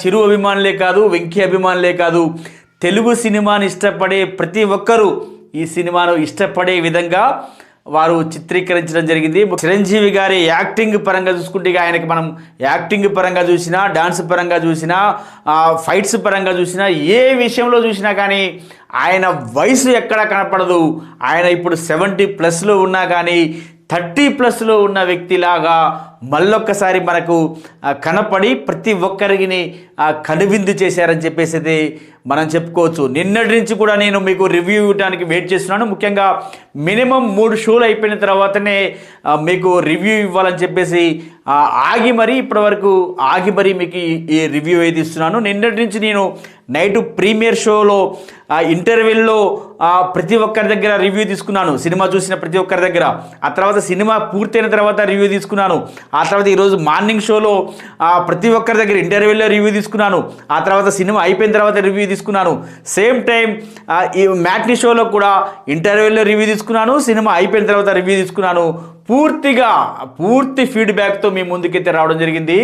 చిరు అభిమానులే కాదు, వెంకీ అభిమానులే కాదు, తెలుగు సినిమాని ఇష్టపడే ప్రతి ఒక్కరూ ఈ సినిమాను ఇష్టపడే విధంగా వారు చిత్రీకరించడం జరిగింది. చిరంజీవి గారి యాక్టింగ్ పరంగా చూసుకుంటే ఆయనకి మనం యాక్టింగ్ పరంగా చూసినా, డాన్స్ పరంగా చూసినా, ఫైట్స్ పరంగా చూసినా, ఏ విషయంలో చూసినా కానీ ఆయన వయసు ఎక్కడా కనపడదు. ఆయన ఇప్పుడు 70+ ఉన్నా కానీ 30+ ఉన్న వ్యక్తిలాగా మళ్ళొక్కసారి మనకు కనపడి ప్రతి ఒక్కరికి కనువిందు చేశారని చెప్పేసి మనం చెప్పుకోవచ్చు. నిన్నటి నుంచి కూడా నేను మీకు రివ్యూ ఇవ్వడానికి వెయిట్ చేస్తున్నాను. ముఖ్యంగా మినిమం 3 షోలు అయిపోయిన తర్వాతనే మీకు రివ్యూ ఇవ్వాలని చెప్పేసి ఆగి మరీ ఇప్పటివరకు ఆగి మరీ మీకు ఈ రివ్యూ అయితే ఇస్తున్నాను. నిన్నటి నుంచి నేను నైట్ ప్రీమియర్ షోలో ఇంటర్వెల్లో ప్రతి ఒక్కరి దగ్గర రివ్యూ తీసుకున్నాను. సినిమా చూసిన ప్రతి ఒక్కరి దగ్గర. ఆ తర్వాత సినిమా పూర్తయిన తర్వాత రివ్యూ తీసుకున్నాను. ఆ తర్వాత ఈరోజు మార్నింగ్ షోలో ప్రతి ఒక్కరి దగ్గర ఇంటర్వ్యూలో రివ్యూ తీసుకున్నాను. ఆ తర్వాత సినిమా అయిపోయిన తర్వాత రివ్యూ తీసుకున్నాను. సేమ్ టైం ఈ మ్యాట్నీ షోలో కూడా ఇంటర్వ్యూలో రివ్యూ తీసుకున్నాను, సినిమా అయిపోయిన తర్వాత రివ్యూ తీసుకున్నాను. పూర్తి ఫీడ్బ్యాక్తో మీ ముందుకైతే రావడం జరిగింది.